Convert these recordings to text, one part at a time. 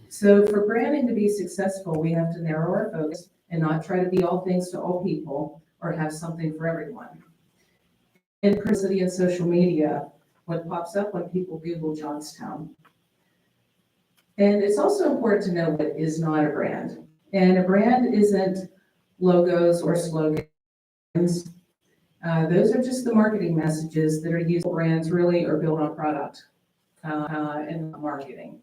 So for branding to be successful, we have to narrow our focus and not try to be all things to all people or have something for everyone. In publicity and social media, what pops up when people Google Johnstown? And it's also important to know what is not a brand. And a brand isn't logos or slogans. Those are just the marketing messages that are used. Brands really are built on product and marketing.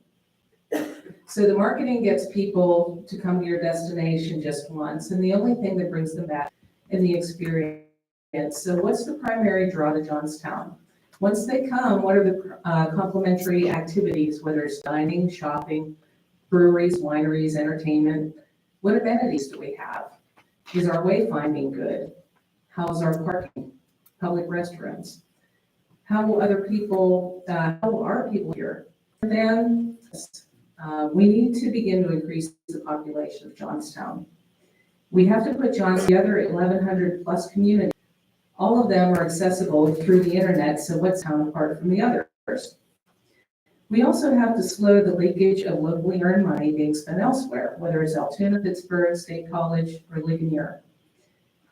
So the marketing gets people to come to your destination just once, and the only thing that brings them back is the experience. So what's the primary draw to Johnstown? Once they come, what are the complementary activities, whether it's dining, shopping, breweries, wineries, entertainment? What amenities do we have? Is our wayfinding good? How's our parking? Public restrooms? How will other people, how are people here? Then we need to begin to increase the population of Johnstown. We have to put Johnstown together, 1,100 plus communities. All of them are accessible through the internet, so what's town apart from the others? We also have to slow the leakage of locally earned money being spent elsewhere, whether it's Altoona, Pittsburgh, State College, or Ligonier.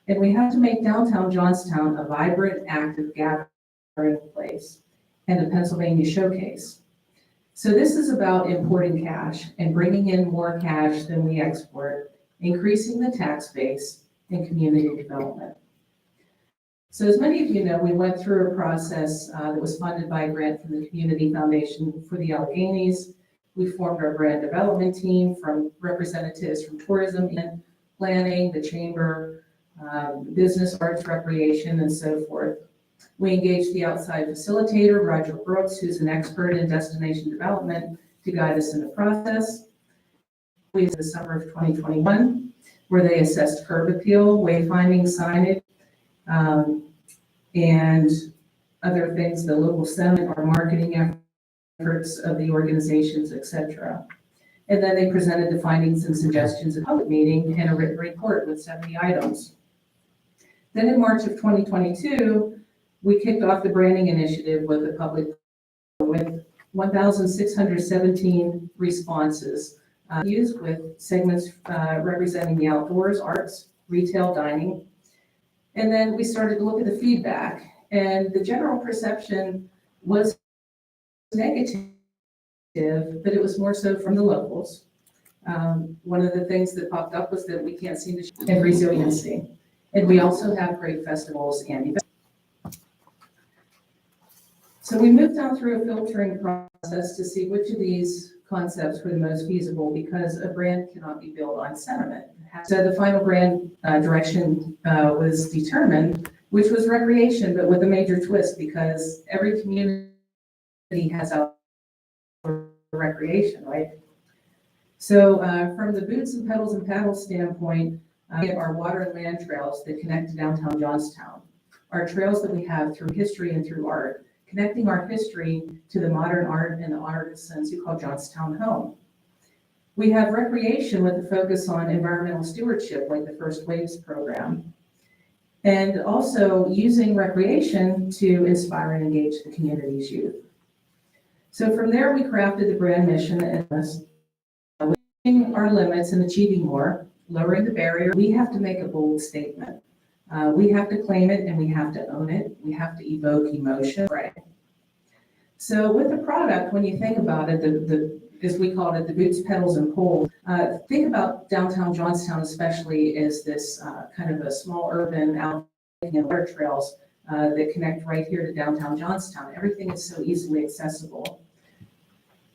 And we have to make downtown Johnstown a vibrant, active gathering place and a Pennsylvania showcase. So this is about importing cash and bringing in more cash than we export, increasing the tax base and community development. So as many of you know, we went through a process that was funded by a grant from the Community Foundation for the Alleghenies. We formed our brand development team from representatives from tourism and planning, the chamber, business, arts, recreation, and so forth. We engaged the outside facilitator, Roger Brooks, who's an expert in destination development, to guide us in the process. We in the summer of 2021, where they assessed curb appeal, wayfinding, signage, and other things, the local sentiment, our marketing efforts of the organizations, etc. And then they presented the findings and suggestions at a public meeting and a written report with 70 items. Then in March of 2022, we kicked off the branding initiative with the public with 1,617 responses used with segments representing the outdoors, arts, retail, dining. And then we started to look at the feedback, and the general perception was negative, but it was more so from the locals. One of the things that popped up was that we can't seem to show resiliency. And we also have great festivals and events. So we moved on through a filtering process to see which of these concepts were the most feasible, because a brand cannot be built on sentiment. So the final brand direction was determined, which was recreation, but with a major twist, because every community has outdoor recreation, right? So from the boots and pedals and paddles standpoint, we have our water and land trails that connect to downtown Johnstown. Our trails that we have through history and through art, connecting our history to the modern art and the artisans who call Johnstown home. We have recreation with a focus on environmental stewardship, like the First Waves program, and also using recreation to inspire and engage the community's youth. So from there, we crafted the brand mission and within our limits and achieving more, lowering the barrier. We have to make a bold statement. We have to claim it and we have to own it. We have to evoke emotion. Right. So with the product, when you think about it, as we call it, the boots, pedals, and poles, think about downtown Johnstown especially as this kind of a small urban out and water trails that connect right here to downtown Johnstown. Everything is so easily accessible.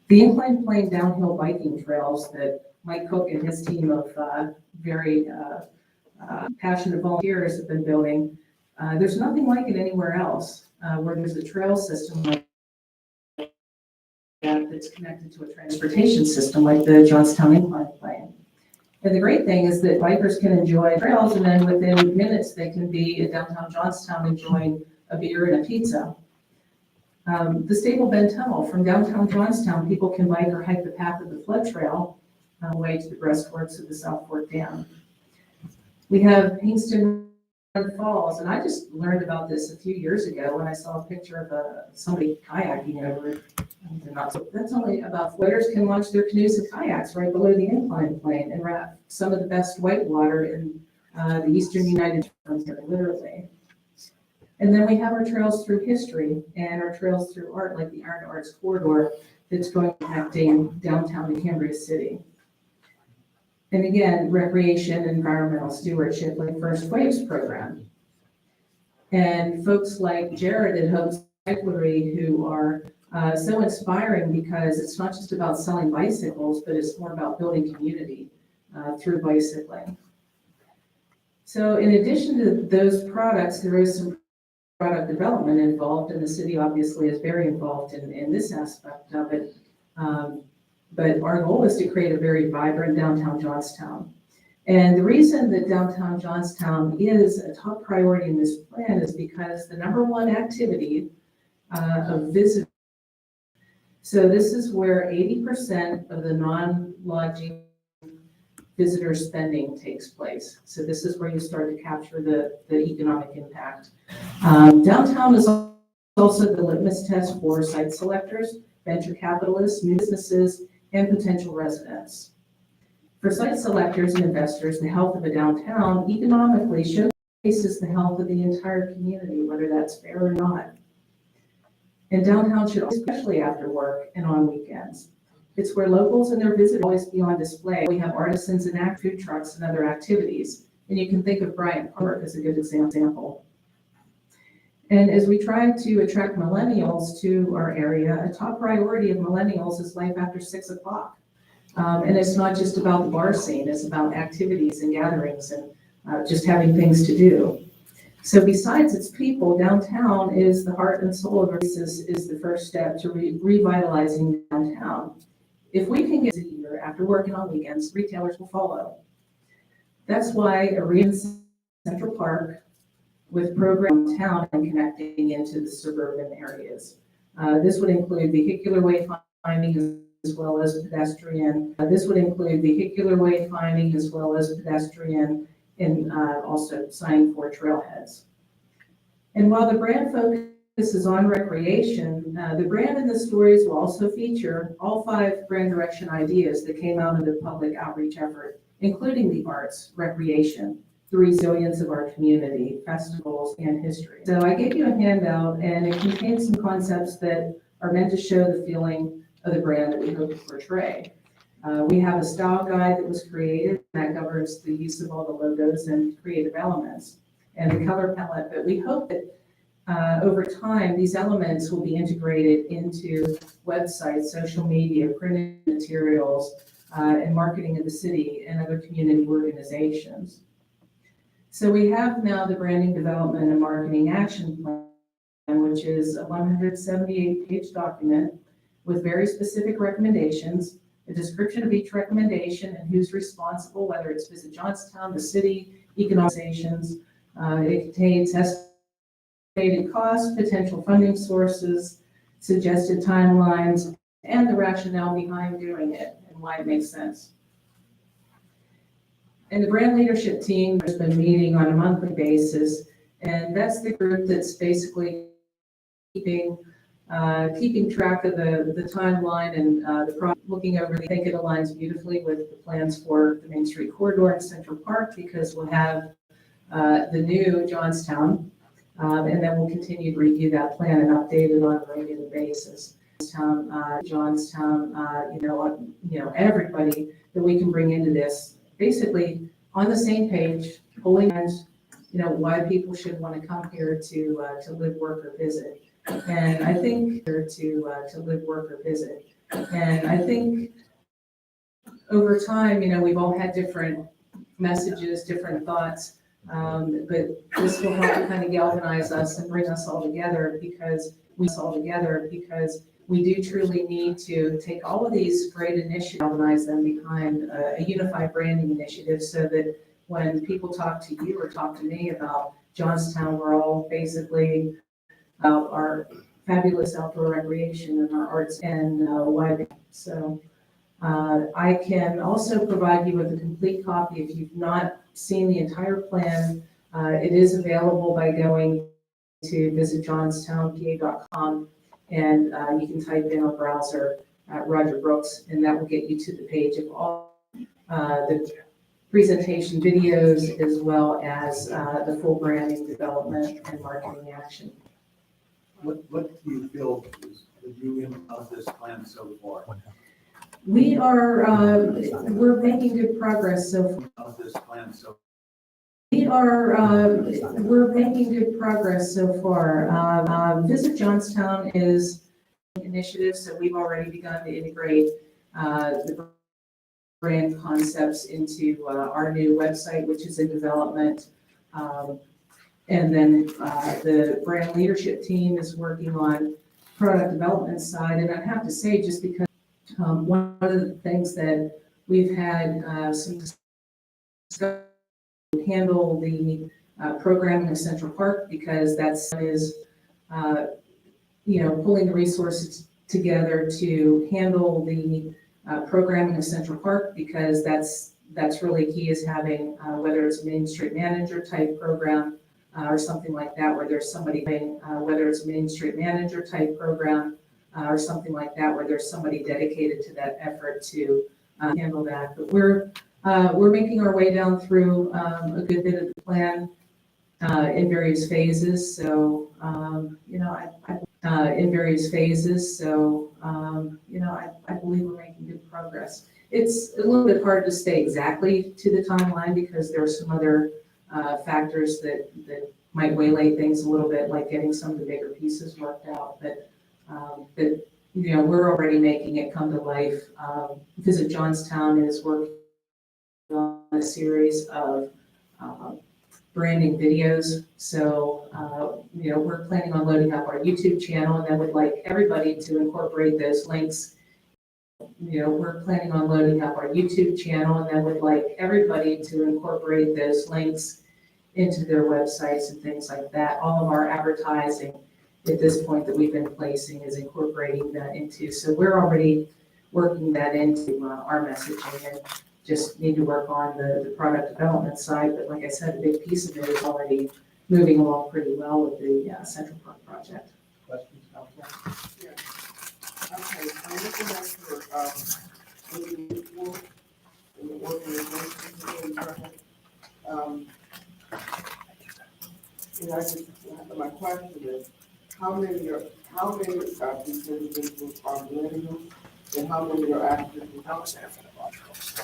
The inclined plane downhill biking trails that Mike Cook and his team of very passionate volunteers have been building, there's nothing like it anywhere else where there's a trail system like that that's connected to a transportation system like the Johnstown Inclined Plane. And the great thing is that bikers can enjoy trails, and then within minutes they can be in downtown Johnstown enjoying a beer and a pizza. The Stable Bend Tunnel from downtown Johnstown, people can bike or hike the path of the flood trail on the way to the breastworks of the South Fork Dam. We have Hingston Falls, and I just learned about this a few years ago when I saw a picture of somebody kayaking over it. They're not so, that's only about floaters can launch their canoes and kayaks right below the incline plane and wrap some of the best whitewater in the eastern United States, literally. And then we have our trails through history and our trails through art, like the Iron Arts Corridor that's going connecting downtown to Cambria City. And again, recreation, environmental stewardship, like First Waves program. And folks like Jared at Hope Cyclery who are so inspiring because it's not just about selling bicycles, but it's more about building community through bicycling. So in addition to those products, there is some product development involved, and the city obviously is very involved in this aspect of it. But our goal is to create a very vibrant downtown Johnstown. And the reason that downtown Johnstown is a top priority in this plan is because the number one activity of visitors. So this is where 80% of the non-lodging visitor spending takes place. So this is where you start to capture the economic impact. Downtown is also the litmus test for site selectors, venture capitalists, new businesses, and potential residents. For site selectors and investors, the health of a downtown economically showcases the health of the entire community, whether that's fair or not. And downtown should, especially after work and on weekends. It's where locals and their visitors always be on display. We have artisans and food trucks and other activities. And you can think of Bryant Park as a good example. And as we try to attract millennials to our area, a top priority of millennials is life after 6 o'clock. And it's not just about the bar scene, it's about activities and gatherings and just having things to do. So besides its people, downtown is the heart and soul of our business, is the first step to revitalizing downtown. If we can get a year after working on weekends, retailers will follow. That's why a Central Park with programs downtown and connecting into the suburban areas. This would include vehicular wayfinding as well as pedestrian. This would include vehicular wayfinding as well as pedestrian, and also signing for trailheads. And while the brand focuses on recreation, the brand and the stories will also feature all 5 brand direction ideas that came out of the public outreach effort, including the arts, recreation, the resilience of our community, festivals, and history. So I gave you a handout, and it contains some concepts that are meant to show the feeling of the brand that we hope to portray. We have a style guide that was created that governs the use of all the logos and creative elements and the color palette, but we hope that over time, these elements will be integrated into websites, social media, printed materials, and marketing of the city and other community organizations. So we have now the Branding Development and Marketing Action Plan, which is a 178-page document with very specific recommendations, a description of each recommendation and who's responsible, whether it's Visit Johnstown, the city, economic organizations. It contains estimated costs, potential funding sources, suggested timelines, and the rationale behind doing it and why it makes sense. And the brand leadership team has been meeting on a monthly basis, and that's the group that's basically keeping track of the timeline and the project, looking over. I think it aligns beautifully with the plans for the Main Street Corridor in Central Park, because we'll have the new Johnstown, and then we'll continue to review that plan and update it on a regular basis. Johnstown, everybody that we can bring into this, basically on the same page, pulling hands, why people should want to come here to live, work, or visit. And I think to live, work, or visit. And I think over time, we've all had different messages, different thoughts, but this will help to kind of galvanize us and bring us all together, because we do truly need to take all of these great initiatives, galvanize them behind a unified branding initiative, so that when people talk to you or talk to me about Johnstown, we're all basically about our fabulous outdoor recreation and our arts and why. So I can also provide you with a complete copy if you've not seen the entire plan It is available by going to visitjohnstownpa.com, and you can type in a browser Roger Brooks, and that will get you to the page of all the presentation videos, as well as the full branding development and marketing action. What do you feel is the view of this plan so far? We are, we're making good progress so far. Of this plan so We're making good progress so far. Visit Johnstown is an initiative, so we've already begun to integrate the brand concepts into our new website, which is in development. And then the brand leadership team is working on product development side. And I have to say, just because one of the things that we've had some discussion to handle the programming of Central Park, because that's pulling the resources together to handle the programming of Central Park, because that's really key, is having whether it's a Main Street Manager type program or something like that, where there's somebody whether it's a Main Street Manager type program or something like that, where there's somebody dedicated to that effort to handle that. But we're making our way down through a good bit of the plan in various phases. So in various phases. So I believe we're making good progress. It's a little bit hard to stay exactly to the timeline, because there are some other factors that might waylay things a little bit, like getting some of the bigger pieces worked out. But we're already making it come to life. Visit Johnstown is working on a series of branding videos. So, we're planning on loading up our YouTube channel, and I would like everybody to incorporate those links. We're planning on loading up our YouTube channel, and I would like everybody to incorporate those links into their websites and things like that. All of our advertising at this point that we've been placing is incorporating that into. So we're already working that into our messaging, and just need to work on the product development side. But like I said, a big piece of it is already moving along pretty well with the Central Park project. questions, Council? Yeah. Okay, I'm looking at your, individual and the organization. And my question is, how many of these individuals are millennials, and how many are African?